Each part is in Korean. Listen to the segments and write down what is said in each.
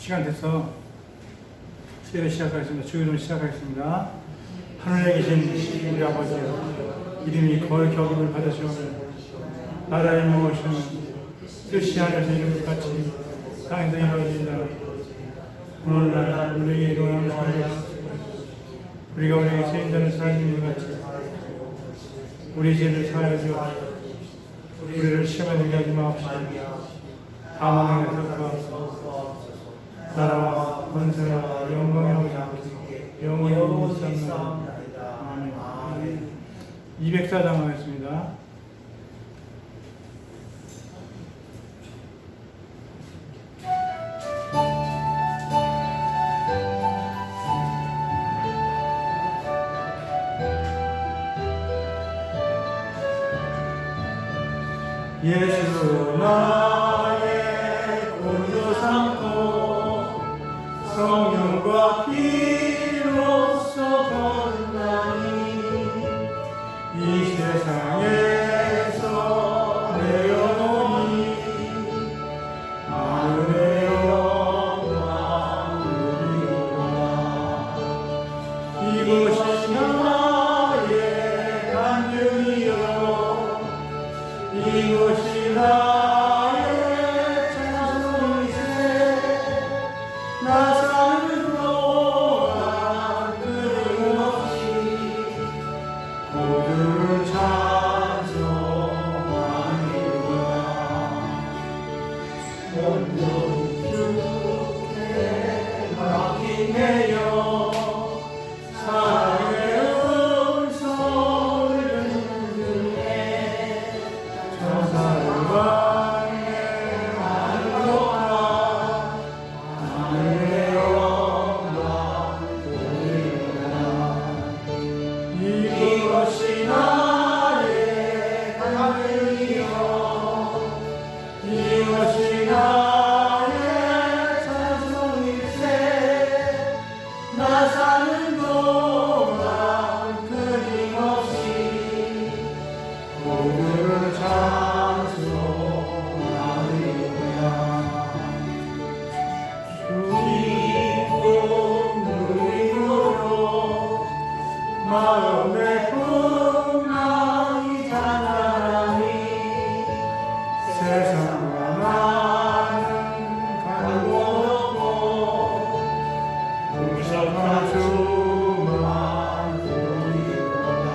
시간 돼서 수요를 시작하겠습니다. 주일을 시작하겠습니다. 하늘에 계신 우리 아버지, 이름이 거룩히 여김을 받으시오며 나라의 무엇이면 뜻이 하늘에서 이루는 같이 땅에서 이루어지리라. 오늘날 우리에게 일어나는 사람을 우리가 우리에게 죄인자를 사하는 것 같이 우리 죄를 사하여 주옵소서. 우리를 시험에 들게 하지 마옵시고 다만 행하소서. 나라와 권세와 영광이 아버지께 영원히 있사옵나이다. 아멘. 204장 하겠습니다. 예수 나의 구주 삼고 성령과 피로써 거듭나니 이 세상에서 내 영혼이 하늘의 영광 누리구나. 이것이 나의 간증이요 이것이 나의 찬송이세. 나 사는 동안 끊임없이 모두를 찬송하리로다. 온전히 주께 맡기매여 사랑의 음성을 듣네. 천사들과의 하늘로다 하늘의 영광 돌리로다. 이것이 나의 간증이요 이것이 나의 찬송일세. 나 사는 동안 끊임없이 모두를 찬송하리로다. 기쁨 누림으로 마음의 풍랑이 자라나니 세상과 나는 갈고 없고 무심한 주만 보이로다.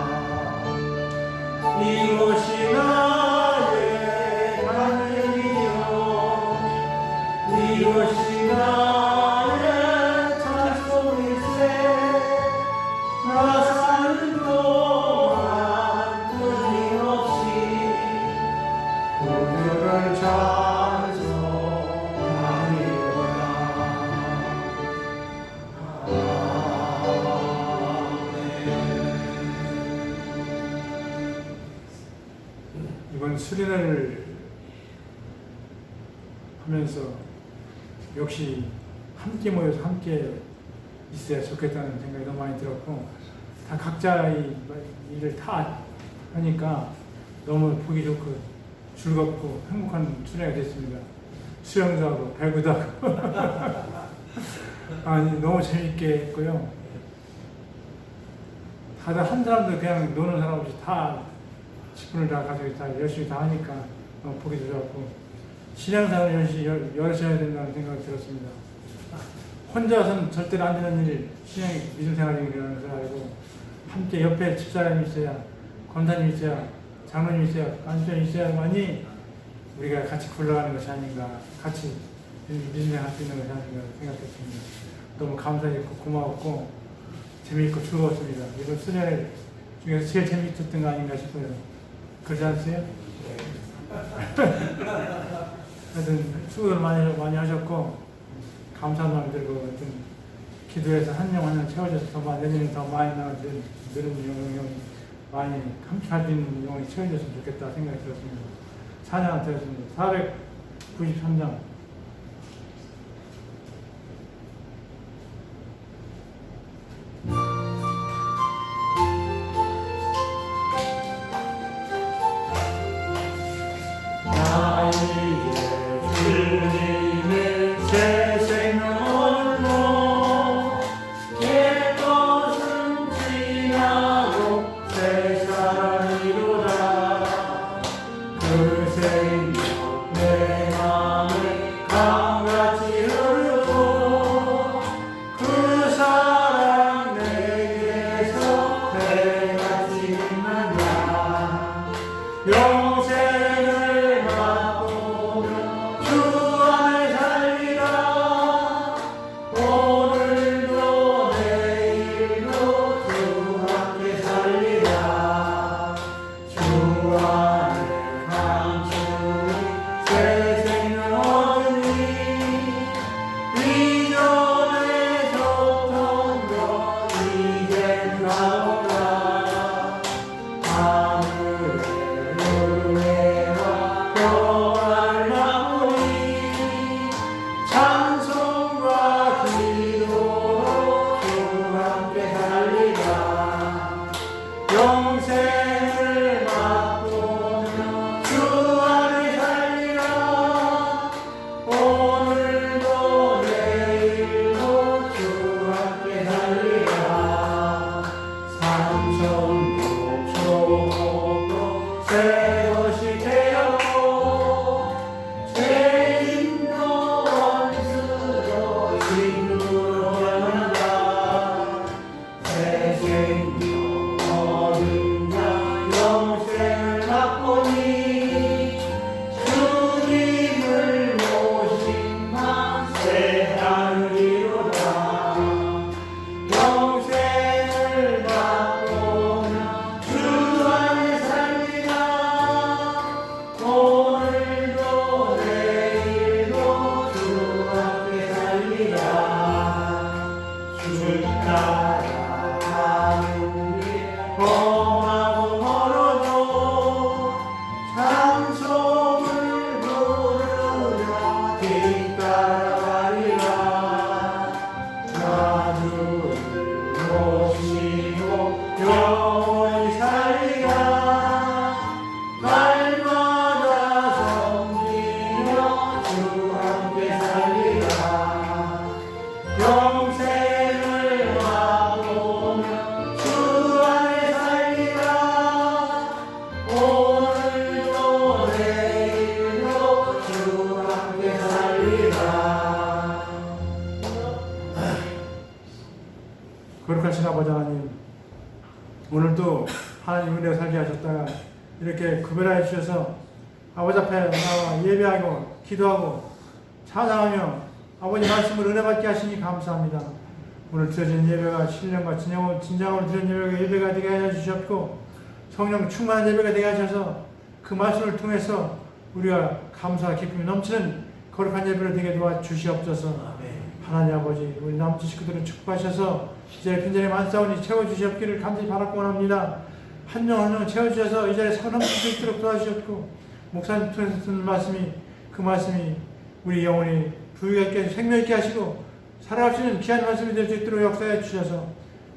이것이 나의 간증이요 이것이 나의 찬송일세. 나 사는 동안 끊임없이 모두를 찬송하리로다. 이번 수련회를 하면서 역시 함께 모여서 함께 있어야 좋겠다는 생각이 너무 많이 들었고, 다 각자의 일을 다 하니까 너무 보기 좋고 즐겁고 행복한 수련회가 됐습니다. 수영도 하고 배구도 하고 아니 너무 재밌게 했고요. 다들 한 사람도 그냥 노는 사람 없이 다 직분을 다 가지고 다 열심히 다 하니까 너무 보기도 좋았고, 신앙생활을 열심히 해야 된다는 생각이 들었습니다. 혼자서는 절대로 안 되는 일, 신앙이 믿음생활이라는 걸 알고 함께 옆에 집사람이 있어야, 권사님이 있어야, 장로님이 있어야, 간수님이 있어야만이 우리가 같이 굴러가는 것이 아닌가, 같이 믿음생활 할 수 있는 것이 아닌가 생각했습니다. 너무 감사했고 고마웠고 재미있고 즐거웠습니다. 이번 수련회 중에서 제일 재미있었던 거 아닌가 싶어요. 그렇지 않으세요? 하여튼 수고를 많이 하셨고 감사한 마음 들고 하여튼 기도해서 한 명 한 명 채워져서 더 많이 내년에 더 많이 나오는 영혼이 많이 함께 할 수 있는 영혼이 채워졌으면 좋겠다 생각이 들었습니다. 찬양 드렸습니다. 493장 나의 주님의 새 생명 주 함께 살리라. 평생을 맛보며 주 안에 살리라. 오늘도 내일도 주 함께 살리라. 거룩하신 아버지 하나님, 오늘도 하나님 은혜로 살게 하셨다가 이렇게 구별하여 주셔서 아버지 앞에 나와 예배하고 기도하고 찬양하며 아버지 말씀을 은혜 받게 하시니 감사합니다. 오늘 드려진 예배가 신령과 진정으로 드린 예배가 되게 하여 주셨고 성령 충만한 예배가 되게 하셔서 그 말씀을 통해서 우리가 감사와 기쁨이 넘치는 거룩한 예배를 되게 도와주시옵소서. 하나님 아버지, 우리 남은 식구들을 축복하셔서 이제 빈자리 만사오니 채워주시옵기를 간절히 바라고 원합니다. 한 명 한 명 채워주셔서 이 자리에 살아남을 수 있도록 도와주셨고 목사님 통해서 듣는 말씀이 그 말씀이 우리 영혼이 부유가 있게 생명 있게 하시고 살아갈 수 있는 귀한 말씀이 될 수 있도록 역사해 주셔서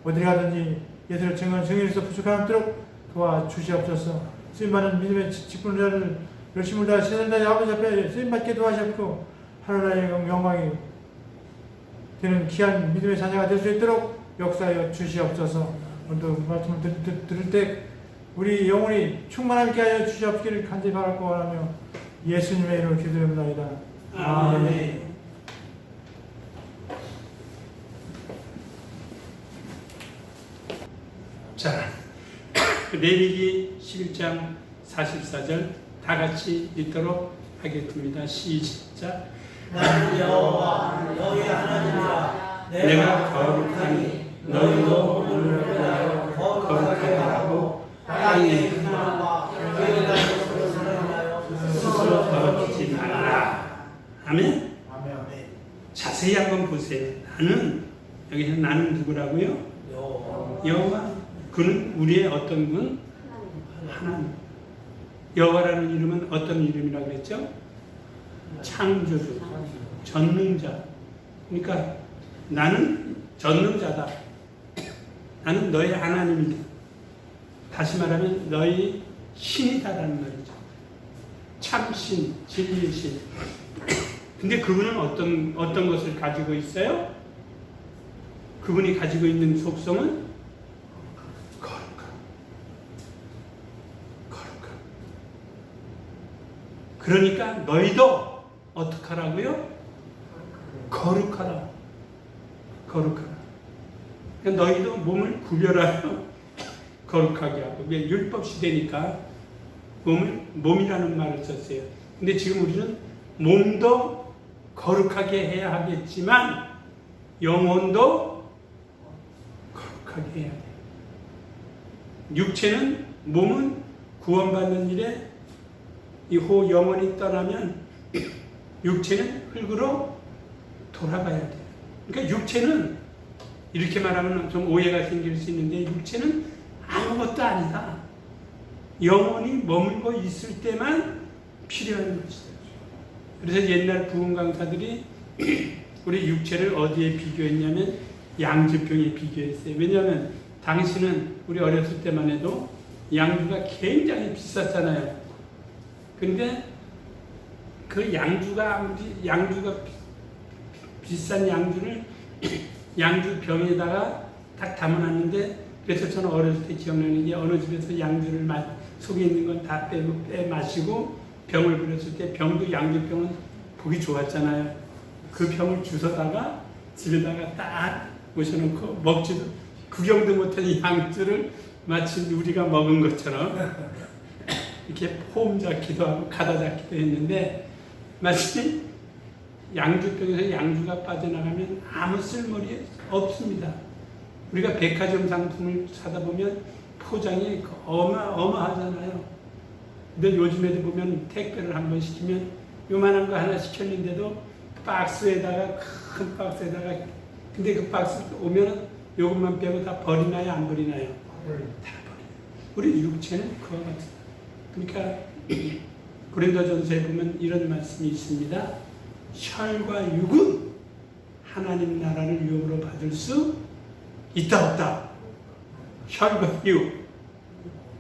어디 가든지 예수를 증언 증인으로서 부족함 없도록 도와주시옵소서. 쓰임받는 믿음의 직분자를 열심을 다해 세상의 아버지 앞에 쓰임받게 도와주셨고 하나님의 영광이 되는 귀한 믿음의 자녀가 될 수 있도록 역사하여 주시옵소서. 오늘도 말씀을 들을 때 우리 영혼이 충만하게 하여 주시옵기를 간절히 바라고 원하며 예수님의 이름으로 기도합니다. 아멘. 자, 레위기 11장 44절 다 같이 읽도록 하겠습니다. 시작. 나는 여호와 너희 하나님이라. 내가 거룩하니 너희도 오늘 깨달아 거룩하게 하고 땅의 흠과 깨달음으로 살아나여 스스로 더럽히지 말라. 아멘. 자세히 한번 보세요. 나는, 여기서 나는 누구라고요? 여호와. 그는 우리의 어떤 분? 하나님. 여호와라는 이름은 어떤 이름이라고 그랬죠? 창조주, 전능자. 그러니까 나는 전능자다. 나는 너의 하나님이다. 다시 말하면 너희 신이다라는 말이죠. 참신, 진리의 신. 근데 그분은 어떤 것을 가지고 있어요? 그분이 가지고 있는 속성은 거룩함. 그러니까 너희도 어떻게 하라고요? 거룩하라. 그러니까 너희도 몸을 구별하여 거룩하게 하고. 왜? 율법 시대니까 몸이라는 말을 썼어요. 근데 지금 우리는 몸도 거룩하게 해야 하겠지만 영혼도 거룩하게 해야 돼요. 육체는, 몸은 구원받는 일에 이후 영혼이 떠나면 육체는 흙으로 돌아가야 돼요. 그러니까 육체는, 이렇게 말하면 좀 오해가 생길 수 있는데, 육체는 아무것도 아니다. 영혼이 머물고 있을 때만 필요한 것이다. 그래서 옛날 부흥 강사들이 우리 육체를 어디에 비교했냐면 양주병에 비교했어요. 왜냐하면 당시는 우리 어렸을 때만 해도 양주가 굉장히 비쌌잖아요. 근데 그 양주가 비싼 양주를 양주병에다가 딱 담아놨는데, 그래서 저는 어렸을 때 기억나는 게 어느 집에서 양주를 속에 있는 건 다 빼 마시고 병을 부렸을 때, 병도 양주병은 보기 좋았잖아요. 그 병을 주워다가 집에다가 딱 모셔놓고 먹지도, 구경도 못한 양주를 마치 우리가 먹은 것처럼 이렇게 호흡 잡기도 하고 가다 잡기도 했는데, 마치 양주병에서 양주가 빠져나가면 아무 쓸모리 없습니다. 우리가 백화점 상품을 사다 보면 포장이 어마어마하잖아요. 근데 요즘에도 보면 택배를 한번 시키면 요만한 거 하나 시켰는데도 박스에다가, 큰 박스에다가, 근데 그 박스 오면은 요것만 빼고 다 버리나요? 안 버리나요? 다 버려요. 우리 육체는 그와 같습니다. 그러니까 고린도전서에 보면 이런 말씀이 있습니다. 혈과 육은 하나님 나라를 유업으로 받을 수 있다 없다? 혈과 육.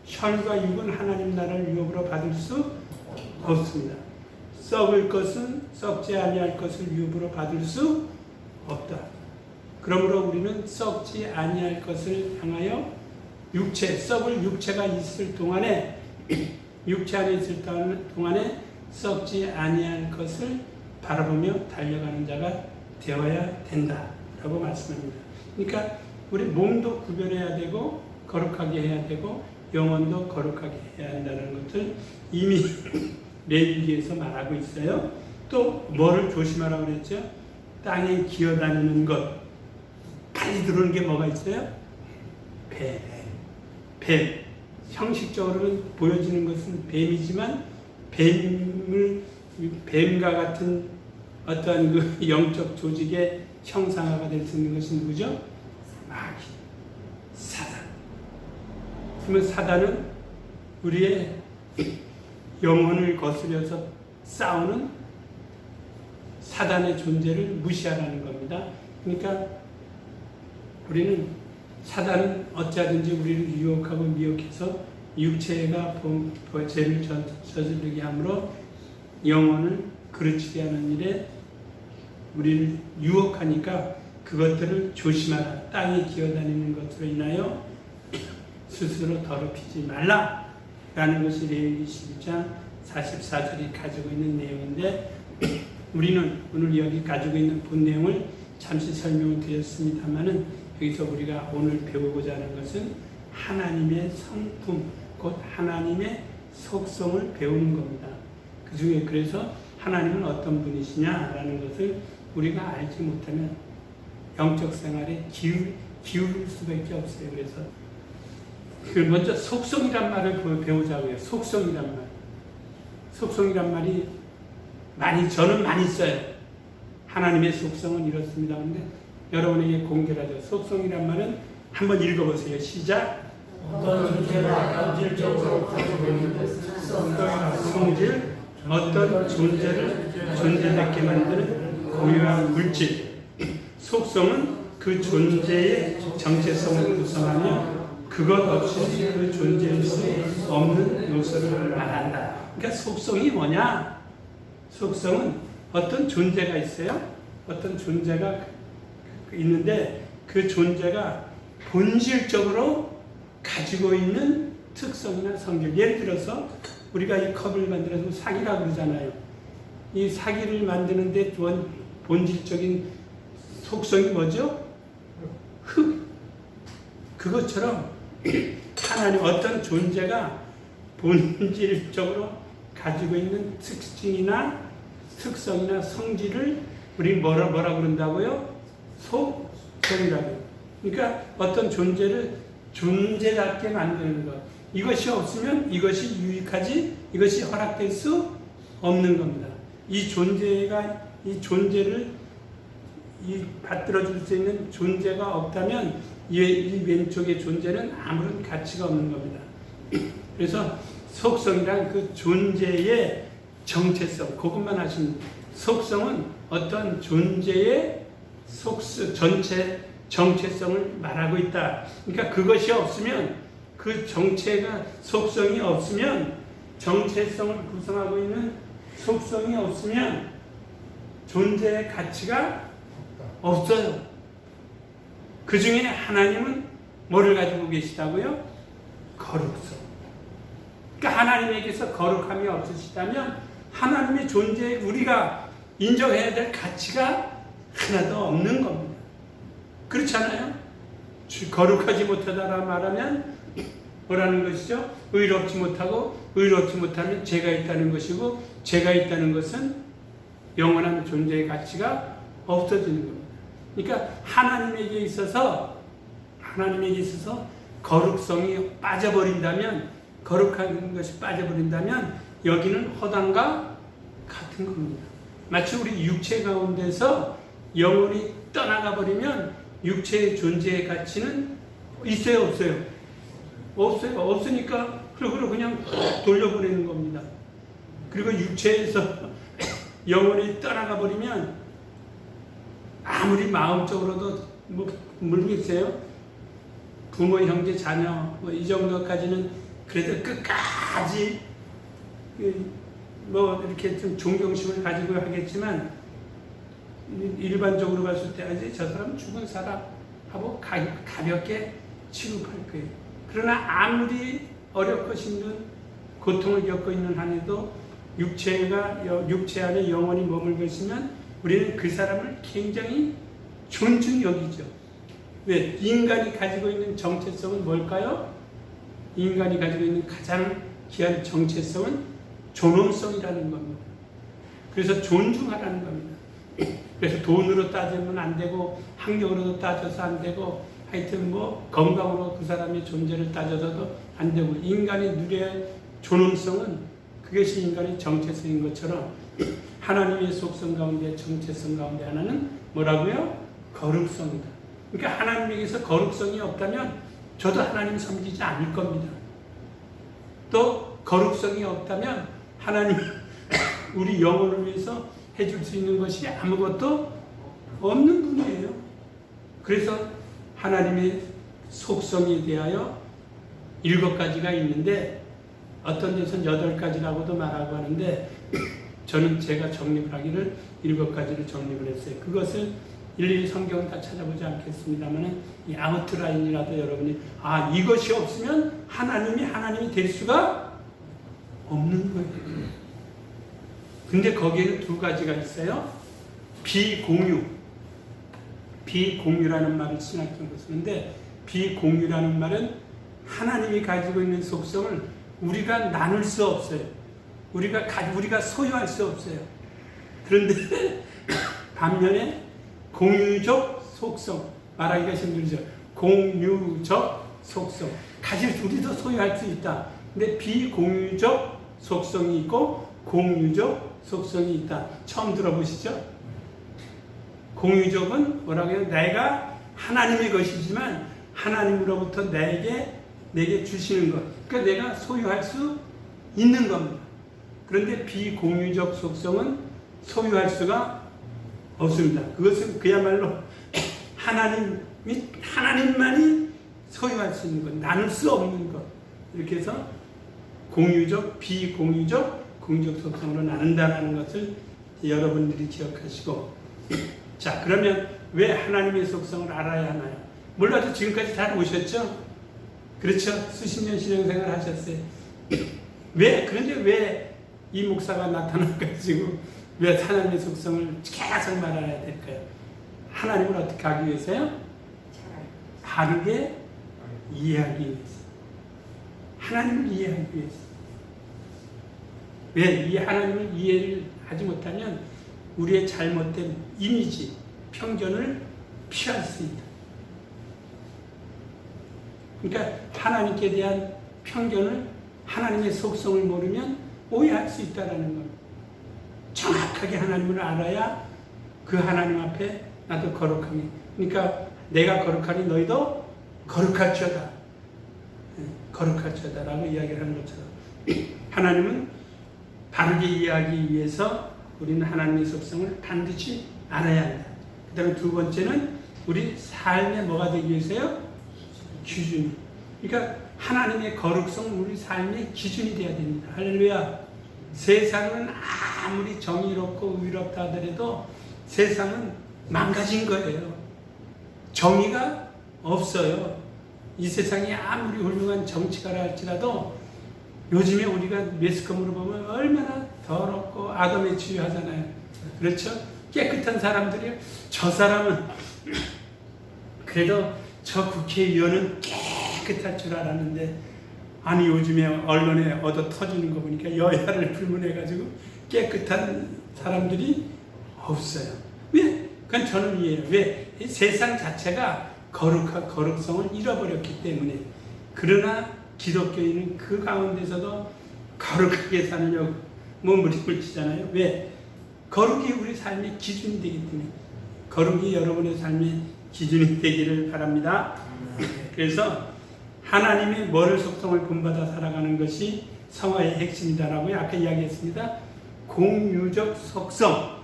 혈과 육은 하나님 나라를 유업으로 받을 수 없습니다. 썩을 것은 썩지 아니할 것을 유업으로 받을 수 없다. 그러므로 우리는 썩지 아니할 것을 향하여 썩을 육체가 있을 동안에 육체 안에 있을 동안에 썩지 아니할 것을 바라보며 달려가는 자가 되어야 된다라고 말씀합니다. 그러니까 우리 몸도 구별해야 되고 거룩하게 해야 되고 영혼도 거룩하게 해야 한다는 것을 이미 레위기에서 말하고 있어요. 또 뭐를 조심하라고 그랬죠? 땅에 기어다니는 것. 빨리 들어오는 게 뭐가 있어요? 뱀. 형식적으로는 보여지는 것은 뱀이지만 뱀과 같은 어떤 그 영적 조직의 형상화가 될 수 있는 것이 누구죠? 마귀, 사단. 그러면 사단은 우리의 영혼을 거스려서 싸우는 사단의 존재를 무시하라는 겁니다. 그러니까 우리는 사단은 어찌하든지 우리를 유혹하고 미혹해서 육체가 죄를 저지르게 함으로 영혼을 그르치게 하는 일에 우리를 유혹하니까 그것들을 조심하라. 땅에 기어다니는 것으로 인하여 스스로 더럽히지 말라라는 것이 레위기 12장 44절이 가지고 있는 내용인데 우리는 오늘 여기 가지고 있는 본 내용을 잠시 설명을 드렸습니다만은 여기서 우리가 오늘 배우고자 하는 것은 하나님의 성품, 곧 하나님의 속성을 배우는 겁니다. 그 중에 그래서 하나님은 어떤 분이시냐라는 것을 우리가 알지 못하면 영적 생활에 기울일 수밖에 없어요. 그래서 먼저 속성이란 말을 배우자고요. 속성이란 말. 속성이란 말이 저는 많이 써요. 하나님의 속성은 이렇습니다. 그런데 여러분에게 공개하죠. 속성이란 말은 한번 읽어보세요. 시작. 어떤 존재가 본질적으로 가지고 있는 성질, 어떤 존재를 존재되게 만드는 고유한 물질. 속성은 그 존재의 정체성을 구성하며 그것 없이 그 존재일 수 없는 요소를 말한다. 그러니까 속성이 뭐냐? 속성은 어떤 존재가 있어요. 어떤 존재가 있는데 그 존재가 본질적으로 가지고 있는 특성이나 성질. 예를 들어서 우리가 이 컵을 만들어서 사기라고 그러잖아요. 이 사기를 만드는데 본질적인 속성이 뭐죠? 흙. 그것처럼 하나님 어떤 존재가 본질적으로 가지고 있는 특징이나 특성이나 성질을 우리 뭐라 그런다고요? 속성이라고. 그러니까 어떤 존재를 존재답게 만드는 것. 이것이 없으면 이것이 유익하지, 이것이 허락될 수 없는 겁니다. 이 존재를 받들어 줄 수 있는 존재가 없다면 이 왼쪽의 존재는 아무런 가치가 없는 겁니다. 그래서 속성이란 그 존재의 정체성, 그것만 하시면 속성은 어떤 존재의 전체 정체성을 말하고 있다. 그러니까 그것이 없으면 그 속성이 없으면 정체성을 구성하고 있는 속성이 없으면 존재의 가치가 없어요. 그 중에 하나님은 뭐를 가지고 계시다고요? 거룩성. 그러니까 하나님에게서 거룩함이 없으시다면 하나님의 존재에 우리가 인정해야 될 가치가 하나도 없는 겁니다. 그렇잖아요? 거룩하지 못하다라 말하면 뭐라는 것이죠? 의롭지 못하면 죄가 있다는 것이고 죄가 있다는 것은 영원한 존재의 가치가 없어지는 겁니다. 그러니까 하나님에게 있어서 거룩성이 빠져버린다면, 거룩한 것이 빠져버린다면 여기는 허당과 같은 겁니다. 마치 우리 육체 가운데서 영혼이 떠나가 버리면 육체의 존재의 가치는 있어요, 없어요? 없어요. 없으니까 그냥 돌려보내는 겁니다. 그리고 육체에서 영혼이 떠나가 버리면 아무리 마음적으로도 모르겠어요. 부모, 형제, 자녀 이 정도까지는 그래도 끝까지 뭐 이렇게 좀 존경심을 가지고 하겠지만 일반적으로 봤을 때 이제 저 사람 죽은 사람하고 가볍게 취급할 거예요. 그러나 아무리 어렵고 힘든 고통을 겪고 있는 한에도 육체 안에 영원히 머물고 있으면 우리는 그 사람을 굉장히 존중 여기죠. 왜? 인간이 가지고 있는 정체성은 뭘까요? 인간이 가지고 있는 가장 귀한 정체성은 존엄성이라는 겁니다. 그래서 존중하라는 겁니다. 그래서 돈으로 따지면 안 되고 학력으로도 따져서 안 되고 하여튼 뭐 건강으로 그 사람의 존재를 따져서도 안 되고 인간이 누려야 할 존엄성은 그것이 인간의 정체성인 것처럼 하나님의 속성 가운데 정체성 가운데 하나는 뭐라고요? 거룩성이다. 그러니까 하나님에게서 거룩성이 없다면 저도 하나님 섬기지 않을 겁니다. 또 거룩성이 없다면 하나님 우리 영혼을 위해서 해줄 수 있는 것이 아무것도 없는 분이에요. 그래서 하나님의 속성에 대하여 7가지가 있는데 어떤 데서는 8가지라고도 말하고 하는데 저는 제가 정립을 하기를 7가지를 정립을 했어요. 그것을 일일이 성경은 다 찾아보지 않겠습니다만 이 아웃라인이라도 여러분이 이것이 없으면 하나님이 될 수가 없는 거예요. 근데 거기에는 2가지가 있어요. 비공유라는 말을 신학적으로 쓰는데 비공유라는 말은 하나님이 가지고 있는 속성을 우리가 나눌 수 없어요. 우리가 소유할 수 없어요. 그런데 반면에 공유적 속성 말하기가 힘들죠. 공유적 속성 우리도 소유할 수 있다. 근데 비공유적 속성이 있고 공유적 속성이 있다. 처음 들어보시죠? 공유적은 뭐라고 해요? 내가 하나님의 것이지만 하나님으로부터 내게 주시는 것. 그러니까 내가 소유할 수 있는 겁니다. 그런데 비공유적 속성은 소유할 수가 없습니다. 그것은 그야말로 하나님만이 소유할 수 있는 것, 나눌 수 없는 것. 이렇게 해서 공유적, 비공유적, 공유적 속성으로 나눈다는 것을 여러분들이 기억하시고 자, 그러면 왜 하나님의 속성을 알아야 하나요? 몰라도 지금까지 잘 오셨죠? 그렇죠? 수십 년 신앙생활 하셨어요. 그런데 왜 이 목사가 나타나가지고 왜 하나님의 속성을 계속 말해야 될까요? 하나님을 어떻게 하기 위해서요? 바르게 이해하기 위해서. 하나님을 이해하기 위해서. 왜 이 하나님을 이해를 하지 못하면 우리의 잘못된 이미지, 편견을 피할 수 있다. 그러니까 하나님께 대한 편견을 하나님의 속성을 모르면 오해할 수 있다는 겁니다. 정확하게 하나님을 알아야 그 하나님 앞에 나도 거룩하니. 그러니까 내가 거룩하니 너희도 거룩할지어다. 거룩할지어다라고 이야기를 하는 것처럼 하나님은 바르게 이해하기 위해서 우리는 하나님의 속성을 반드시 알아야 한다. 그 다음에 2번째는 우리 삶에 뭐가 되기 위해서요? 기준. 그러니까 하나님의 거룩성 우리 삶의 기준이 되어야 됩니다. 할렐루야. 세상은 아무리 정의롭고 의롭다 하더라도 세상은 망가진 거예요. 정의가 없어요. 이 세상이 아무리 훌륭한 정치가라 할지라도 요즘에 우리가 매스컴으로 보면 얼마나 더럽고 아담에 치유하잖아요. 그렇죠? 깨끗한 사람들이 저 사람은 그래도 저 국회의원은 깨끗할 줄 알았는데 아니 요즘에 언론에 얻어 터지는 거 보니까 여야를 불문해가지고 깨끗한 사람들이 없어요. 왜? 그건 저는 이해해요. 왜? 이 세상 자체가 거룩성을 잃어버렸기 때문에. 그러나 기독교인은 그 가운데서도 거룩하게 살려고 몸부림을 치잖아요. 왜? 거룩이 우리 삶의 기준이 되기 때문에. 거룩이 여러분의 삶의 기준이 되기를 바랍니다. 그래서 하나님의 모ral 속성을 본받아 살아가는 것이 성화의 핵심이다라고 아까 이야기했습니다. 공유적 속성.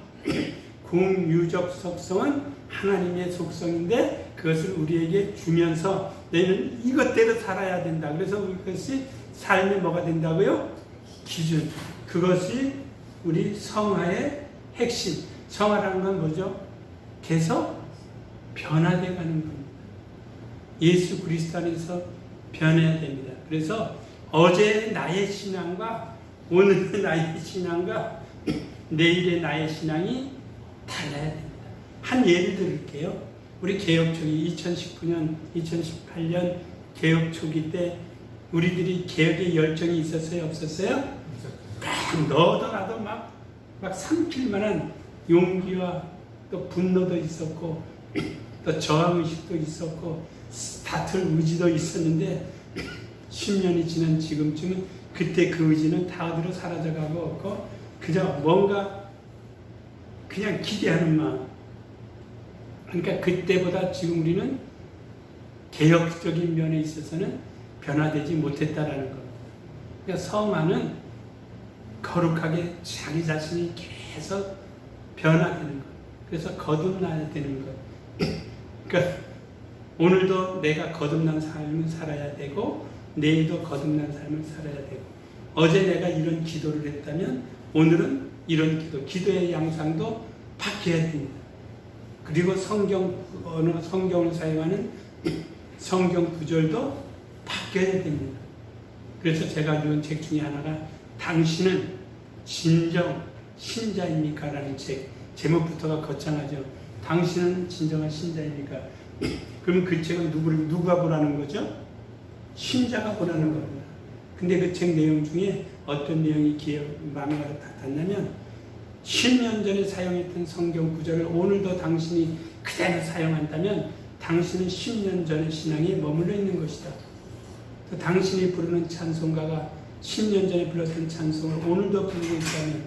공유적 속성은 하나님의 속성인데 그것을 우리에게 주면서 너희는 이것대로 살아야 된다. 그래서 그것이 삶의 뭐가 된다고요? 기준. 그것이 우리 성화의 핵심. 성화라는 건 뭐죠? 계속 변화되어 가는 겁니다. 예수 그리스도 안에서 변해야 됩니다. 그래서 어제 나의 신앙과 오늘의 나의 신앙과 내일의 나의 신앙이 달라야 됩니다. 한 예를 들을게요. 우리 개혁 초기 2019년, 2018년 개혁 초기 때 우리들이 개혁의 열정이 있었어요? 없었어요? 막 너도 나도 막 삼킬 만한 용기와 또 분노도 있었고 또 저항의식도 있었고 다툴 의지도 있었는데 10년이 지난 지금쯤은 그때 그 의지는 다 어디로 사라져가고 없고 그저 뭔가 그냥 기대하는 마음. 그러니까 그때보다 지금 우리는 개혁적인 면에 있어서는 변화되지 못했다라는 것. 그러니까 성화는 거룩하게 자기 자신이 계속 변화되는 것. 그래서 거듭나야 되는 것. 그러니까 오늘도 내가 거듭난 삶을 살아야 되고 내일도 거듭난 삶을 살아야 되고 어제 내가 이런 기도를 했다면 오늘은 이런 기도의 양상도 바뀌어야 됩니다. 그리고 성경을 사용하는 성경 구절도 바뀌어야 됩니다. 그래서 제가 읽은 책 중에 하나가 당신은 진정 신자입니까? 라는 책. 제목부터가 거창하죠. 당신은 진정한 신자입니까? 그러면 그 책은 누가 보라는 거죠? 신자가 보라는 겁니다. 근데 그 책 내용 중에 어떤 내용이 마음에 닿았냐면 10년 전에 사용했던 성경 구절을 오늘도 당신이 그대로 사용한다면 당신은 10년 전의 신앙에 머물러 있는 것이다. 또 당신이 부르는 찬송가가 10년 전에 불렀던 찬송을 오늘도 부르고 있다면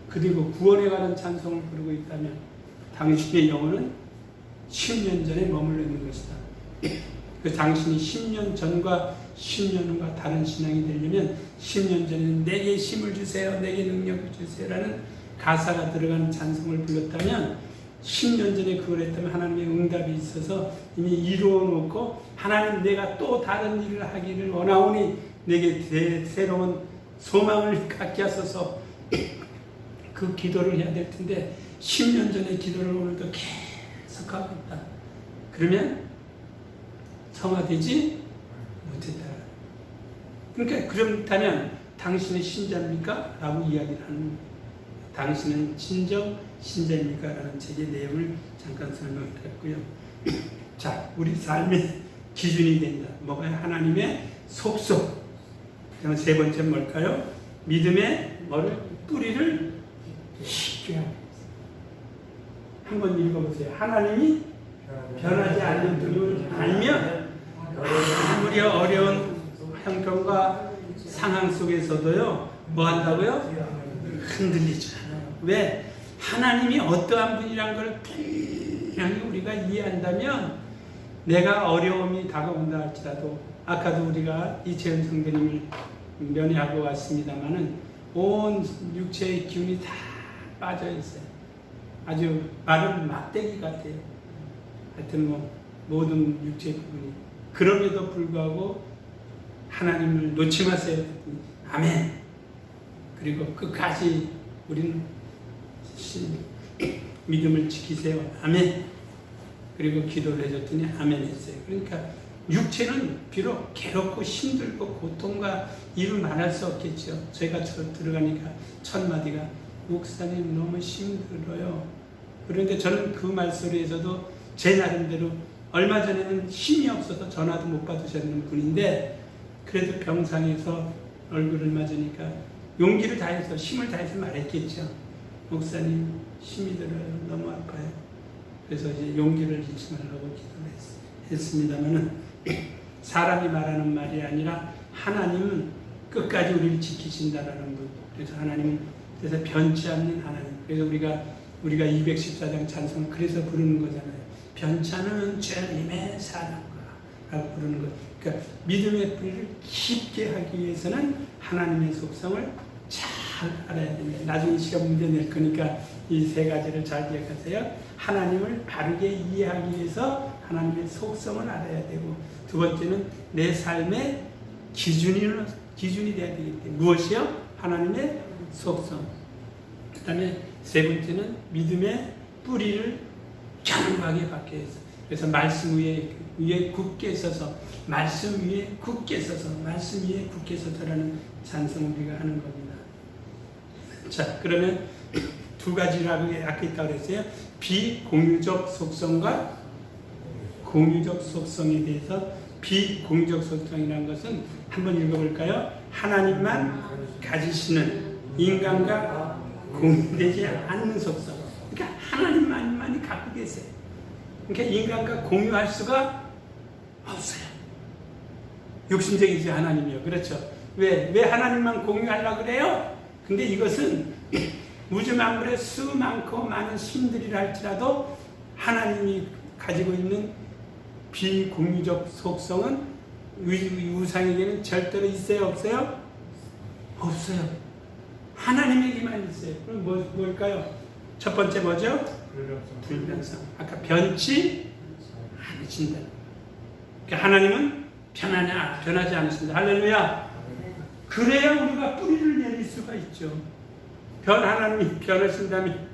그리고 구원에 관한 찬송을 부르고 있다면 당신의 영혼은 10년 전에 머물러 있는 것이다. 그 당신이 10년 전과 10년 후가 다른 신앙이 되려면 10년 전에는 내게 힘을 주세요. 내게 능력을 주세요. 라는 가사가 들어가는 찬송을 불렀다면 10년 전에 그걸 했다면 하나님의 응답이 있어서 이미 이루어 놓고 하나님 내가 또 다른 일을 하기를 원하오니 내게 새로운 소망을 갖게 하소서 그 기도를 해야 될 텐데 10년 전의 기도를 오늘도 계속 하고 있다. 그러면 성화되지 못했다. 그러니까 그렇다면 당신은 신자입니까? 라고 이야기를 하는 거예요. 당신은 진정 신자입니까? 라는 책의 내용을 잠깐 설명드렸고요. 자, 우리 삶의 기준이 된다. 뭐가요? 하나님의 속성. 그럼 세 번째 뭘까요? 믿음의 뿌리를 쉽게 합니다. 한번 읽어보세요. 하나님이 변하지 않는 분을 알면 아무리 어려운 형편과 상황 속에서도요 뭐 한다고요? 흔들리지 않아요. 왜? 하나님이 어떠한 분이란 걸 분명히 우리가 이해한다면 내가 어려움이 다가온다 할지라도 아까도 우리가 이채연 성도님을 면회하고 왔습니다마는 온 육체의 기운이 다 빠져 있어요. 아주 마른 막대기 같아요. 하여튼 모든 육체의 부분이. 그럼에도 불구하고 하나님을 놓지 마세요. 아멘. 그리고 끝까지 우리는 믿음을 지키세요. 아멘. 그리고 기도를 해줬더니 아멘 했어요. 그러니까 육체는 비록 괴롭고 힘들고 고통과 이루 말할 수 없겠죠. 제가 들어가니까 첫 마디가 목사님 너무 힘들어요. 그런데 저는 그 말소리에서도 제 나름대로 얼마 전에는 힘이 없어서 전화도 못 받으셨는 분인데 그래도 병상에서 얼굴을 맞으니까 용기를 다해서 힘을 다해서 말했겠죠. 목사님 힘이 들어요. 너무 아파요. 그래서 이제 용기를 잃지 말라고 기도를 했습니다만은 사람이 말하는 말이 아니라 하나님은 끝까지 우리를 지키신다라는 분. 그래서 하나님은 그래서 변치 않는 하나님. 그래서 우리가 214장 찬송을 그래서 부르는 거잖아요. 변치 않은 주님의 사랑과 라고 부르는 거. 그러니까 믿음의 뿌리를 깊게 하기 위해서는 하나님의 속성을 잘 알아야 됩니다. 나중에 시험 문제 낼 거니까 이 세 가지를 잘 기억하세요. 하나님을 바르게 이해하기 위해서 하나님의 속성을 알아야 되고 두 번째는 내 삶의 기준이 돼야 되기 때문에 무엇이요? 하나님의 속성. 그 다음에 세 번째는 믿음의 뿌리를 견고하게 박게 해서, 그래서 말씀 위에 굳게 서서, 말씀 위에 굳게 서서, 말씀 위에 굳게 서서라는 찬송을 우리가 하는 겁니다. 자, 그러면 두 가지라고 아까 있다고 그랬어요. 비공유적 속성과 공유적 속성에 대해서, 비공유적 속성이라는 것은 한번 읽어볼까요? 하나님만 가지시는 인간과 공유되지 않는 속성. 그러니까 하나님만이 갖고 계세요. 그러니까 인간과 공유할 수가 없어요. 욕심쟁이지 하나님이요. 그렇죠? 왜 하나님만 공유하려고 그래요? 근데 이것은 우주 만물에 수많고 많은 신들이라 할지라도 하나님이 가지고 있는 비공유적 속성은 우상에게는 절대로 있어요? 없어요? 없어요. 하나님에게만 있어요. 그럼 뭘까요? 첫 번째 뭐죠? 불변성. 아까 변치 않으신다. 그러니까 하나님은 변하지 않으신다. 할렐루야. 그래야 우리가 뿌리를 내릴 수가 있죠. 하나님이 변하신다면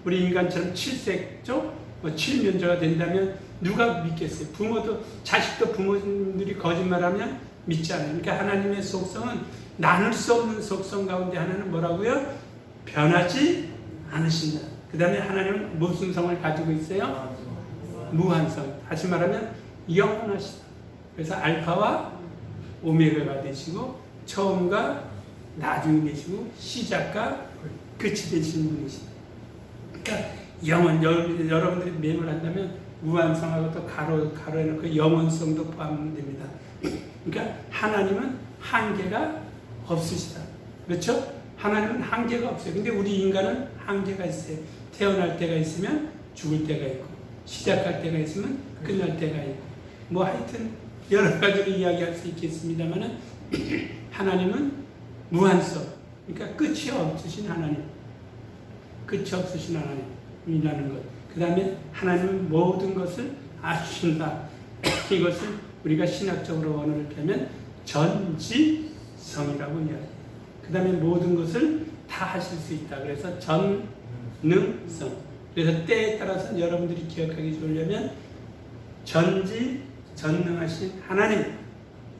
우리 인간처럼 칠색조, 칠면조가 된다면 누가 믿겠어요? 부모도, 자식도 부모님들이 거짓말하면 믿지 않아요. 그러니까 하나님의 속성은 나눌 수 없는 속성 가운데 하나는 뭐라고요? 변하지 않으신다. 그 다음에 하나님은 무슨 성을 가지고 있어요? 무한성. 다시 말하면 영원하시다. 그래서 알파와 오메가가 되시고 처음과 나중이 되시고 시작과 끝이 되시는 분이시다. 그러니까 여러분들이 매몰한다면 무한성하고 또 가로해놓고 영원성도 포함됩니다. 그러니까 하나님은 한계가 없으시다. 그렇죠? 하나님은 한계가 없어요. 근데 우리 인간은 한계가 있어요. 태어날 때가 있으면 죽을 때가 있고, 시작할 때가 있으면 끝날 때가 있고, 뭐 하여튼 여러 가지로 이야기할 수 있겠습니다만은 하나님은 무한성, 그러니까 끝이 없으신 하나님, 끝이 없으신 하나님이라는 것. 그 다음에 하나님은 모든 것을 아신다. 이것을 우리가 신학적으로 원어를 펴면 전지성이라고 이야기해요. 그 다음에 모든 것을 다 하실 수 있다. 그래서 전능성. 그래서 때에 따라서 여러분들이 기억하기 좋으려면 전능하신 하나님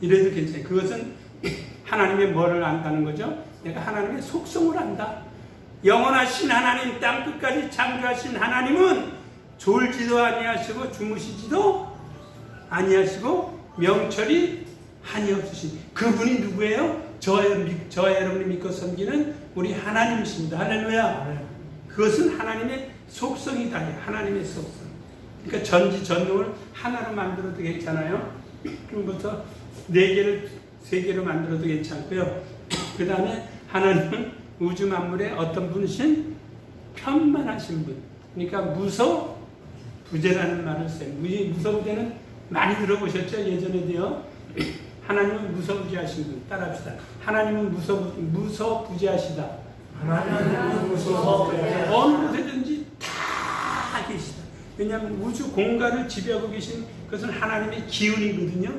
이래도 괜찮아요. 그것은 하나님의 뭐를 안다는 거죠? 내가 하나님의 속성을 안다. 영원하신 하나님, 땅 끝까지 창조하신 하나님은 졸지도 아니하시고 주무시지도 아니하시고 명철이 한이 없으신 그분이 누구예요? 저와 여러분이 믿고 섬기는 우리 하나님이십니다. 할렐루야. 그것은 하나님의 속성이다. 하나님의 속성. 그러니까 전지전능을 하나로 만들어도 괜찮아요. 그럼부터 4개를 3개로 만들어도 괜찮고요. 그 다음에 하나님은 우주 만물의 어떤 분이신 편만하신 분. 그러니까 무소부재라는 말을 써요. 무소부재는 많이 들어보셨죠? 예전에도요. 하나님은 무소부재하신 분. 따라합시다. 하나님은 무소부재하시다. 하나님은 무소부재하시다. 어느 곳에든지 다 계시다. 왜냐하면 우주 공간을 지배하고 계신 것은 하나님의 기운이거든요.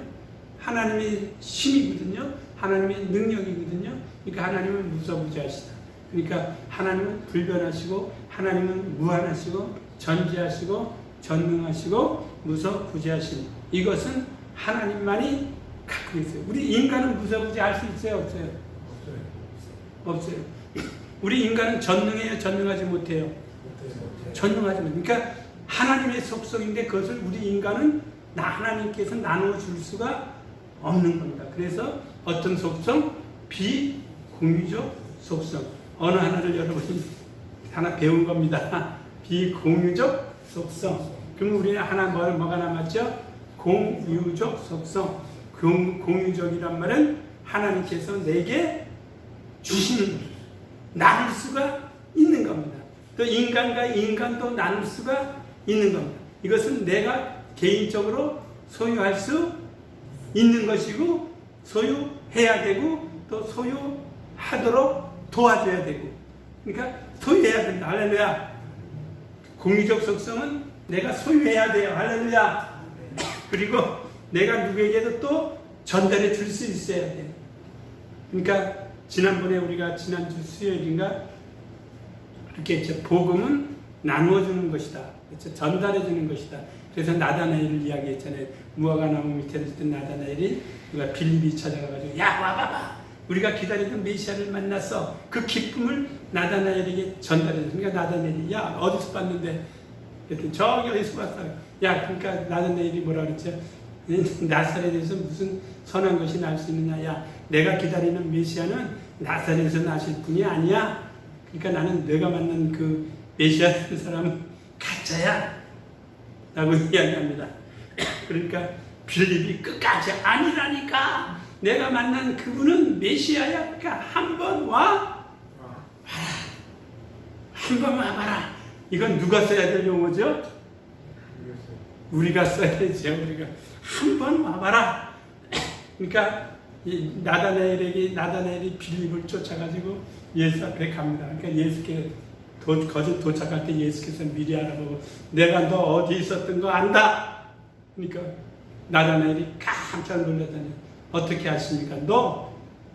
하나님의 힘이거든요. 하나님의 능력이거든요. 그러니까 하나님은 무소부재하시다. 그러니까 하나님은 불변하시고 하나님은 무한하시고 전지하시고 전능하시고 무소부재하신 이것은 하나님만이 갖고 있어요. 우리 인간은 무소부재할 수 있어요? 없어요? 없어요. 우리 인간은 전능해요? 전능하지 못해요? 전능하지 못해요. 그러니까 하나님의 속성인데 그것을 우리 인간은 하나님께서 나누어 줄 수가 없는 겁니다. 그래서 어떤 속성? 비공유적 속성. 어느 하나를 여러분이 하나 배운 겁니다. 비공유적 속성. 그럼 우리는 하나 뭐가 남았죠? 공유적 속성. 공유적이란 말은 하나님께서 내게 주시는 것. 나눌 수가 있는 겁니다. 또 인간과 인간도 나눌 수가 있는 겁니다. 이것은 내가 개인적으로 소유할 수 있는 것이고 소유해야 되고 또 소유하도록 도와줘야 되고 그러니까 소유해야 된다. 할렐루야. 공유적 속성은 내가 소유해야 돼요. 할렐루야. 그리고 내가 누구에게도 또 전달해 줄 수 있어야 돼요. 그러니까 지난번에 우리가 지난주 수요일인가 이렇게 이제 복음은 나누어주는 것이다. 그렇죠? 전달해주는 것이다. 그래서 나다나엘을 이야기했잖아요. 무화과 나무 밑에 있던 나다나엘이 우리가 빌립이 찾아가가지고 야 와봐봐. 우리가 기다리던 메시아를 만났어. 그 기쁨을 나다나엘에게 전달했어. 그러니까 나다나엘이 야 어디서 봤는데? 그랬더니 저기 어디서 봤어. 야 그러니까 나다나엘이 뭐라 그랬죠? 나사렛에서 무슨 선한 것이 날 수 있느냐. 야 내가 기다리는 메시아는 나사렛에서 나실 분이 아니야. 그러니까 나는 내가 만난 그 메시아라는 사람은 가짜야 라고 이야기합니다. 그러니까 빌립이 끝까지 아니라니까 내가 만난 그분은 메시아야. 그러니까 한번 와봐라. 한번 와봐라. 이건 누가 써야 될 용어죠? 우리가 써야 되죠. 우리가 한번 와봐라. 그러니까 나다나엘이 빌립을 쫓아가지고 예수 앞에 갑니다. 그러니까 예수께 거짓 도착할 때 예수께서 미리 알아보고 내가 너 어디 있었던 거 안다. 그러니까 나다나엘이 깜짝 놀랐다니 어떻게 아십니까?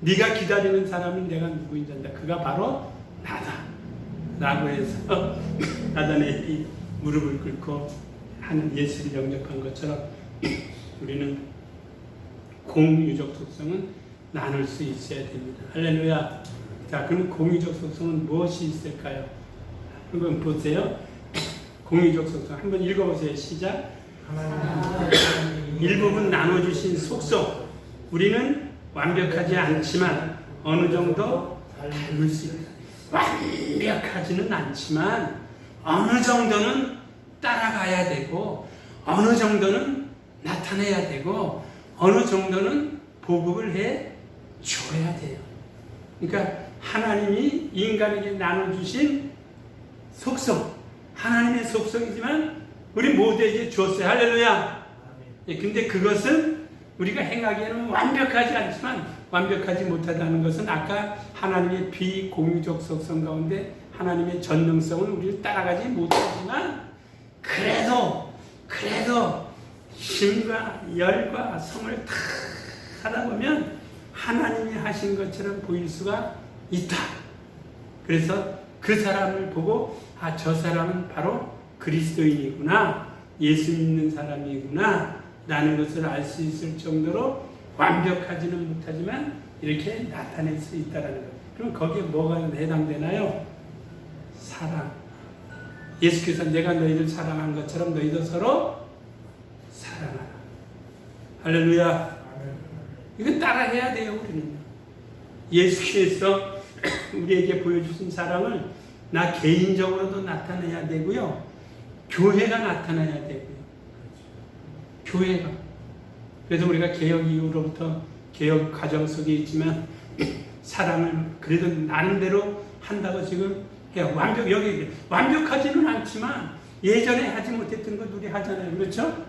네가 기다리는 사람은 내가 누구인지 안다. 그가 바로 나다. 라고 해서 나다나엘이 무릎을 꿇고 하는 예수를 영접한 것처럼 우리는 공유적 속성은 나눌 수 있어야 됩니다. 할렐루야. 자, 그럼 공유적 속성은 무엇이 있을까요? 한번 보세요. 공유적 속성 한번 읽어보세요. 시작. 일부분 나눠주신 속성. 우리는 완벽하지 않지만 어느 정도 닮을 수 있다. 완벽하지는 않지만 어느 정도는 따라가야 되고 어느 정도는 나타내야 되고 어느 정도는 보급을 해 줘야 돼요. 그러니까 하나님이 인간에게 나눠주신 속성, 하나님의 속성이지만 우리 모두에게 주었어요. 할렐루야. 근데 그것은 우리가 행하기에는 완벽하지 않지만 완벽하지 못하다는 것은 아까 하나님의 비공유적 속성 가운데 하나님의 전능성은 우리를 따라가지 못하지만 그래도 힘과 열과 성을 다 하다 보면 하나님이 하신 것처럼 보일 수가 있다. 그래서 그 사람을 보고 저 사람은 바로 그리스도인이구나, 예수 믿는 사람이구나 라는 것을 알 수 있을 정도로 완벽하지는 못하지만 이렇게 나타낼 수 있다는 것. 그럼 거기에 뭐가 해당되나요? 사랑. 예수께서 내가 너희를 사랑한 것처럼 너희도 서로 사랑하라. 할렐루야. 이거 따라해야 돼요. 우리는 예수께서 우리에게 보여주신 사랑을 나 개인적으로도 나타내야 되고요, 교회가 나타내야 되고요. 교회가. 그래서 우리가 개혁 이후로부터 개혁 과정 속에 있지만 사랑을 그래도 나름대로 한다고 지금 해요. 여기 완벽하지는 않지만 예전에 하지 못했던 것 우리 하잖아요. 그렇죠?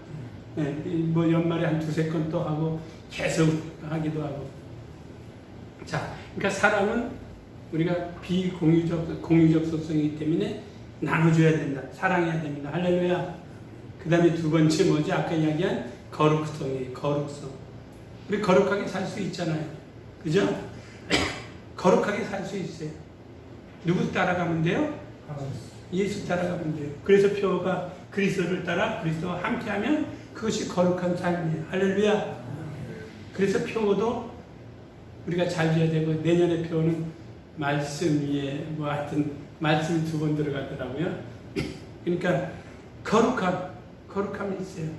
네, 뭐 연말에 한 두세 건 또 하고 계속 하기도 하고. 자, 그러니까 사랑은 우리가 공유적 속성이기 때문에 나눠줘야 된다. 사랑해야 됩니다. 할렐루야. 그 다음에 두 번째 뭐지? 아까 이야기한 거룩성이에요. 거룩성. 우리 거룩하게 살 수 있잖아요. 그죠? 거룩하게 살 수 있어요. 누구 따라가면 돼요? 예수 따라가면 돼요. 그래서 표가 그리스도를 따라 그리스도와 함께하면 그것이 거룩한 삶이에요. 할렐루야. 그래서 표도 우리가 잘 지어야 되고, 내년의 표는 말씀 위에 뭐 하여튼 말씀이 2번 들어가더라고요. 그러니까 거룩함이 있어요.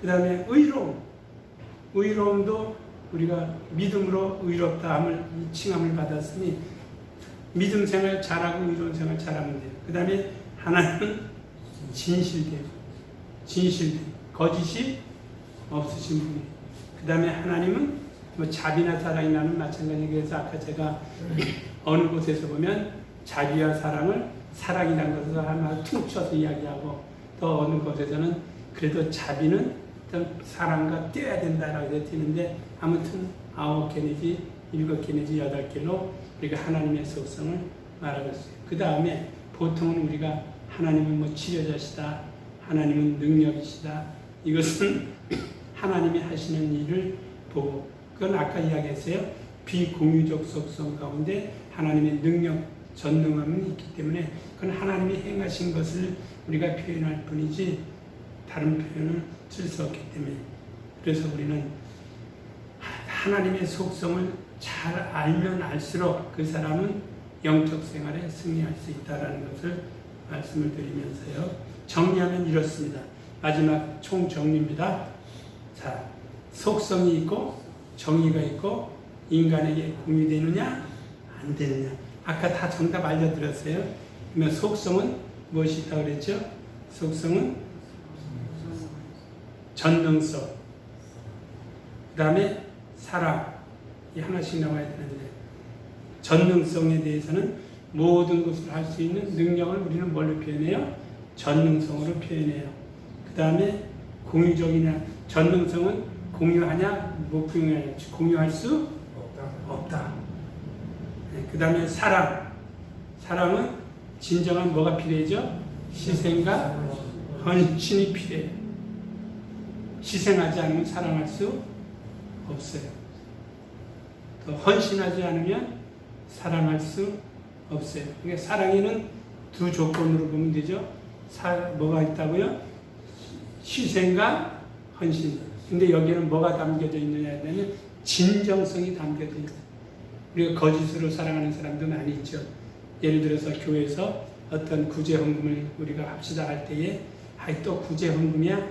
그 다음에 의로움도 우리가 믿음으로 의롭다함을 칭함을 받았으니 믿음 생활 잘하고 의로운 생활 잘하면 돼요. 그 다음에 하나님은 진실돼요. 거짓이 없으신 분이에요. 그 다음에 하나님은 뭐 자비나 사랑이 나는 마찬가지예요. 그래서 아까 제가 어느 곳에서 보면 자비와 사랑이라는 것을 하나 퉁쳐서 이야기하고, 또 어느 곳에서는 그래도 자비는 사랑과 떼어야 된다라고 해서 띄는데, 아무튼 9개 내지 7개 내지 8개로 우리가 하나님의 속성을 말하고 있어요. 그 다음에 보통은 우리가 하나님은 뭐 치료자시다, 하나님은 능력이시다, 이것은 하나님이 하시는 일을 보고, 그건 아까 이야기했어요. 비공유적 속성 가운데 하나님의 능력, 전능함이 있기 때문에 그건 하나님이 행하신 것을 우리가 표현할 뿐이지 다른 표현을 쓸 수 없기 때문에 그래서 우리는 하나님의 속성을 잘 알면 알수록 그 사람은 영적 생활에 승리할 수 있다는 것을 말씀을 드리면서요. 정리하면 이렇습니다. 마지막 총정리입니다. 자, 속성이 있고 정의가 있고 인간에게 공유되느냐 안 되느냐. 아까 다 정답 알려드렸어요. 그러면 속성은 무엇이 있다고 그랬죠? 속성은 전능성, 그 다음에 사랑, 이 하나씩 나와야 되는데 전능성에 대해서는 모든 것을 할 수 있는 능력을 우리는 뭘로 표현해요? 전능성으로 표현해요. 그 다음에 공유적이냐, 전능성은 공유하냐, 못 공유하냐, 공유할 수 없다. 그 다음에 사랑, 사랑은 진정한 뭐가 필요하죠? 희생과 헌신이 필요해요. 희생하지 않으면 사랑할 수 없어요. 또 헌신하지 않으면 사랑할 수 없어요. 그러니까 사랑에는 두 조건으로 보면 되죠. 뭐가 있다고요? 희생과 헌신. 근데 여기는 뭐가 담겨져 있느냐 하면 진정성이 담겨져 있어요. 우리가 거짓으로 사랑하는 사람도 많이 있죠. 예를 들어서 교회에서 어떤 구제헌금을 우리가 합시다 할 때에 아이 또 구제헌금이야?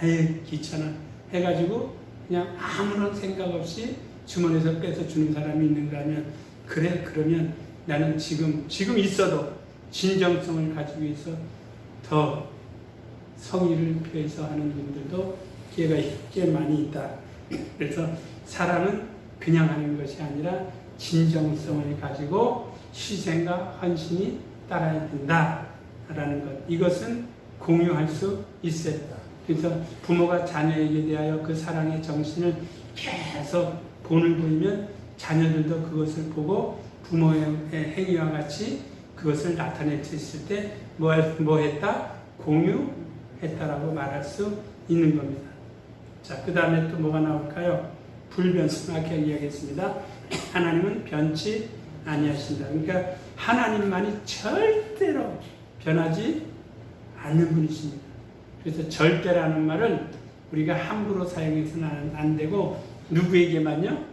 아유 귀찮아 해가지고 그냥 아무런 생각 없이 주머니에서 빼서 주는 사람이 있는가 하면 그래 그러면 나는 지금 있어도 진정성을 가지고 있어 더 성의를 표해서 하는 분들도 꽤 많이 있다. 그래서 사랑은 그냥 하는 것이 아니라 진정성을 가지고 희생과 헌신이 따라야 된다라는 것. 이것은 공유할 수 있어야 된다. 그래서 부모가 자녀에게 대하여 그 사랑의 정신을 계속 본을 보이면 자녀들도 그것을 보고 부모의 행위와 같이 그것을 나타냈을 때 뭐 했다? 공유했다라고 말할 수 있는 겁니다. 자, 그 다음에 또 뭐가 나올까요? 불변성하게 이야기했습니다. 하나님은 변치 아니하신다. 그러니까 하나님만이 절대로 변하지 않는 분이십니다. 그래서 절대라는 말을 우리가 함부로 사용해서는 안 되고 누구에게만요?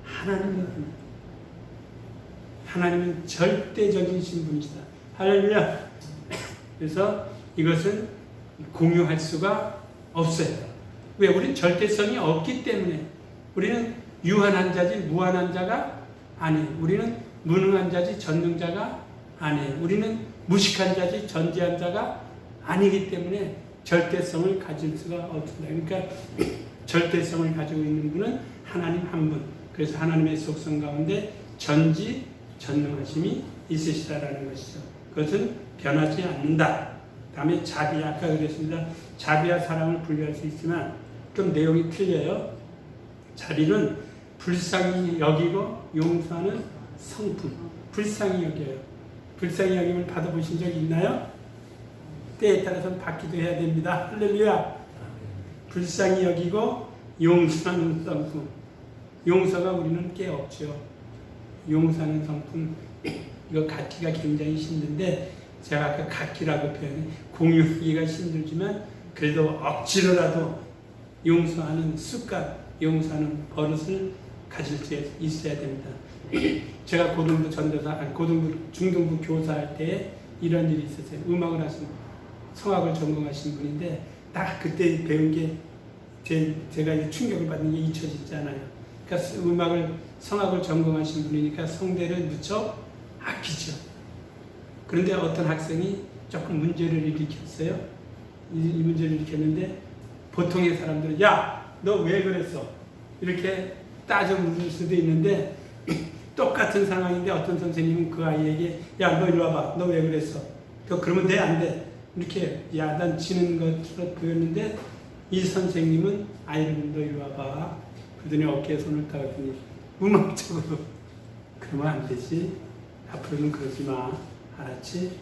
하나님에게만. 하나님은 절대적이신 분이시다. 할렐루야. 그래서 이것은 공유할 수가 없어요. 왜? 우리는 절대성이 없기 때문에. 우리는 유한한 자지 무한한 자가 아니에요. 우리는 무능한 자지 전능자가 아니에요. 우리는 무식한 자지 전지한 자가 아니기 때문에 절대성을 가질 수가 없습니다. 그러니까 절대성을 가지고 있는 분은 하나님 한 분. 그래서 하나님의 속성 가운데 전지전능하심이 있으시다라는 것이죠. 그것은 변하지 않는다. 다음에 자비, 아까 그랬습니다. 자비와 사랑을 분리할 수 있지만 좀 내용이 틀려요. 자비는 불쌍히 여기고 용서하는 성품. 불쌍히 여겨요. 불쌍히 여김을 받아보신 적 있나요? 때에 따라서는 받기도 해야 됩니다. 할렐루야. 불쌍히 여기고 용서하는 성품. 용서가 우리는 꽤 없죠. 용서하는 성품. 이거 갖기가 굉장히 힘든데 제가 아까 갖기라고 표현해 공유하기가 힘들지만 그래도 억지로라도 용서하는 습관, 용서하는 버릇을 가질 수 있어야 됩니다. 제가 고등부 전도사, 중등부 교사할 때 이런 일이 있었어요. 음악을 하신, 성악을 전공하신 분인데 딱 그때 배운 게 제가 이제 충격을 받는 게 잊혀지지 않아요. 그러니까 성악을 전공하신 분이니까 성대를 무척 아끼죠. 그런데 어떤 학생이 조금 문제를 일으켰어요. 이 문제를 일으켰는데 보통의 사람들은 야, 너 왜 그랬어? 이렇게 따져 물을 수도 있는데 똑같은 상황인데 어떤 선생님은 그 아이에게 야, 너 이리 와봐. 너 왜 그랬어? 너 그러면 돼? 안 돼? 이렇게 야단치는 것으로 보였는데 이 선생님은 아이를 너 이리 와봐. 그러더니 어깨에 손을 따더니 음악적으로 그러면 안 되지. 앞으로는 그러지 마. 알았지?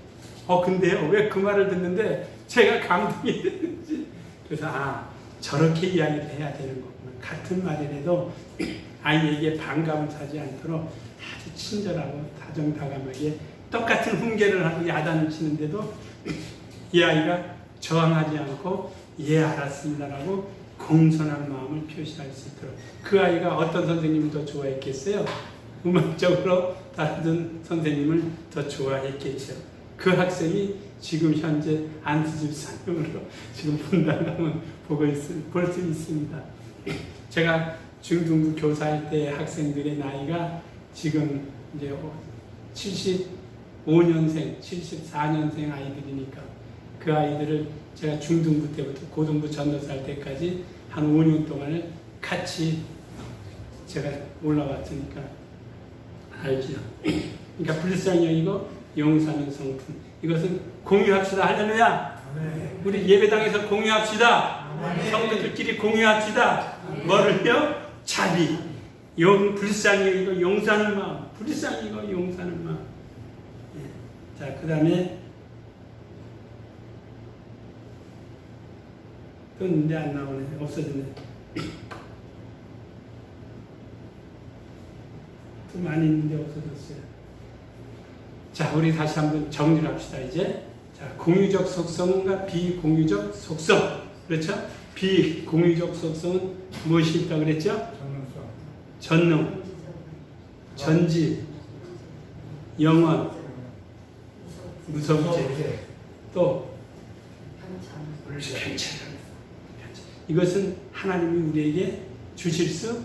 근데요, 왜 그 말을 듣는데 제가 감동이 되는지. 그래서, 저렇게 이야기를 해야 되는 거구나. 같은 말이라도 아이에게 반감을 사지 않도록 아주 친절하고 다정다감하게 똑같은 훈계를 하고 야단을 치는데도 이 아이가 저항하지 않고 예 알았습니다라고 공손한 마음을 표시할 수 있도록 그 아이가 어떤 선생님을 더 좋아했겠어요? 음악적으로 다루던 선생님을 더 좋아했겠죠. 그 학생이 지금 현재 안수집사님으로 지금 분당가면 볼 수 있습니다. 제가 중등부 교사할 때 학생들의 나이가 지금 이제 75년생, 74년생 아이들이니까 그 아이들을 제가 중등부 때부터 고등부 전도사 할 때까지 한 5년 동안을 같이 제가 올라왔으니까 알죠. 그러니까 불쌍형이고 용서하는 성품. 이것은 공유합시다. 할렐루야. 우리 예배당에서 공유합시다. 성도들끼리 공유합시다. 뭐를요? 자비. 불쌍형이고 용서하는 마음. 불쌍이고 용서하는 마음. 자, 그 다음에 또 있는데 안 나오네. 없어졌네. 또 많이 있는데 없어졌어요. 자, 우리 다시 한번 정리를 합시다, 이제. 자, 공유적 속성과 비공유적 속성. 그렇죠? 비공유적 속성은 무엇이 있다고 그랬죠? 전능, 전지, 영원, 무섭지, 또 편찬. 이것은 하나님이 우리에게 주실 수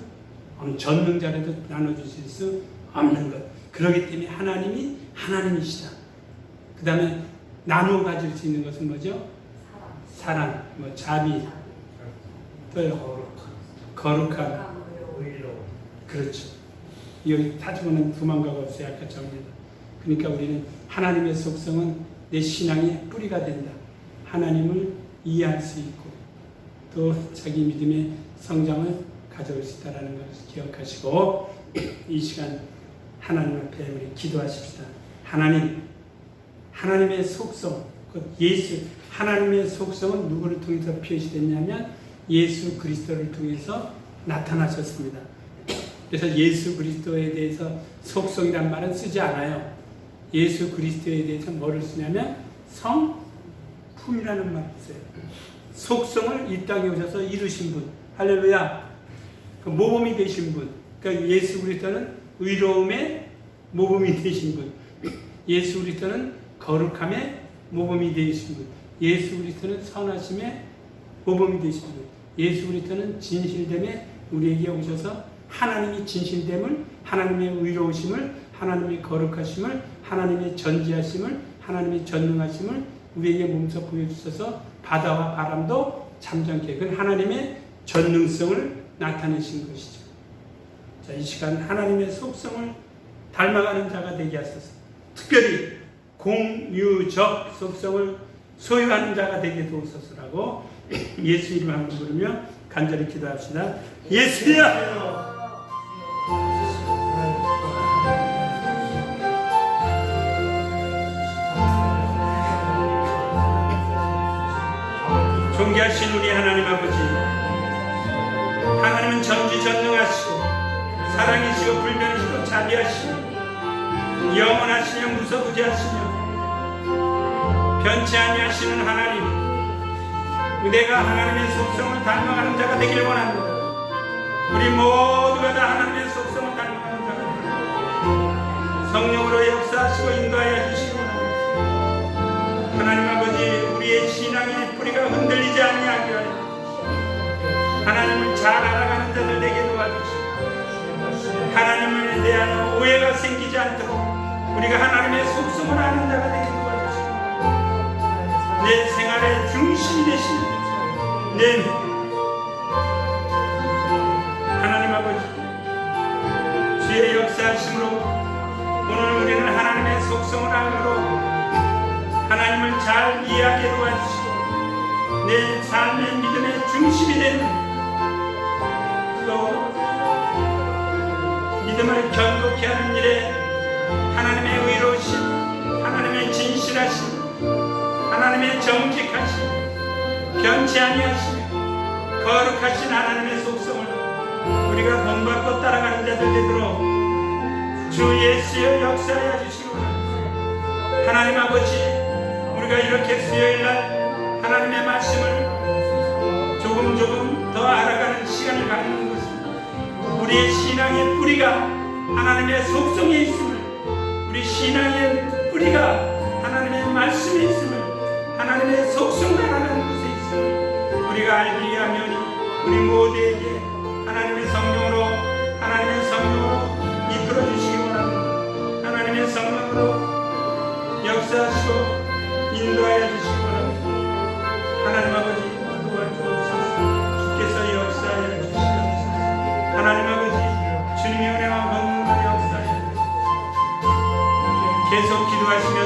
없는, 전능자라도 나눠주실 수 없는 것. 그렇기 때문에 하나님이 하나님이시다. 그 다음에 나누어 가질 수 있는 것은 뭐죠? 사랑, 뭐 자비, 또요 거룩함, 그렇죠. 여기 타주고는 도망가가 없어요. 아까 정리다. 그러니까 우리는 하나님의 속성은 내 신앙의 뿌리가 된다. 하나님을 이해할 수 있고 또 자기 믿음의 성장을 가져올 수 있다는 것을 기억하시고 이 시간 하나님 앞에 우리 기도하십시다. 하나님의 속성, 곧 예수, 하나님의 속성은 누구를 통해서 표시됐냐면 예수 그리스도를 통해서 나타나셨습니다. 그래서 예수 그리스도에 대해서 속성이란 말은 쓰지 않아요. 예수 그리스도에 대해서 뭐를 쓰냐면 성품이라는 말을 써요. 속성을 이 땅에 오셔서 이루신 분, 할렐루야. 그 모범이 되신 분, 그러니까 예수 그리스도는 의로움의 모범이 되신 분, 예수 그리스도는 거룩함의 모범이 되신 분, 예수 그리스도는 선하심의 모범이 되신 분, 예수 그리스도는 진실됨에 우리에게 오셔서 하나님이 진실됨을, 하나님의 의로우심을, 하나님의 거룩하심을, 하나님의 전지하심을, 하나님의 전능하심을 우리에게 몸소 보여주셔서 바다와 바람도 잠잠케, 그건 하나님의 전능성을 나타내신 것이죠. 자, 이 시간 하나님의 속성을 닮아가는 자가 되게 하소서. 특별히 공유적 속성을 소유하는 자가 되게 도우소서라고 예수 이름 한번 부르며 간절히 기도합시다. 예수야! 존귀하신 우리 하나님 아버지, 하나님은 전지전능하시고 사랑이시고 불변이시고 자비하시고 영원하시며 무소부지하시며 변치 아니하시는 하나님, 내가 하나님의 속성을 닮아가는 자가 되기를 원합니다. 우리 모두가 다 하나님의 속성을 닮아가는 자가 되기를 원합니다. 성령으로 역사하시고 인도하여 주시기 원합니다. 하나님 아버지, 우리의 신앙의 뿌리가 흔들리지 아니하게 하여 하나님을 잘 알아가는 자들 되게 도와주시고 하나님에 대한 오해가 생기지 않도록 우리가 하나님의 속성을 아는 자가 되게 도와주시고 내 생활의 중심이 되시는 내 하나님 아버지, 주의 역사하심으로 오늘 우리는 하나님의 속성을 알므로 하나님을 잘 이해하게 도와주시고 내 삶의 믿음의 중심이 되는 또 믿음을 견고케 하는 일에 하나님의 의로우심, 하나님의 진실하심, 하나님의 정직하심, 변치 아니하심, 거룩하신 하나님의 속성을 우리가 본받고 따라가는 자들 되도록 주 예수여 역사하여 주시고 하나님 아버지 우리가 이렇게 수요일날 하나님의 말씀을 조금 더 알아가는 시간을 갖는 것은 우리의 신앙의 뿌리가 하나님의 속성에 있음을 우리 신앙의 뿌리가 하나님의 말씀에 있음을 하나님의 속성을 알아가는 것에 있음을 우리가 알기 위하면 우리 모두에게 하나님의 성령으로 이끌어 주시기 원합니다. 하나님의 성령으로 역사하시고 인도하여 주시기 원합니다. 하나님 아버지 도와주옵소서. 주께서 역사하여 주시옵소서. 하나님 아버지 주님의 은혜와 권능으로 역사하여 주시옵소서. 계속 기도하시며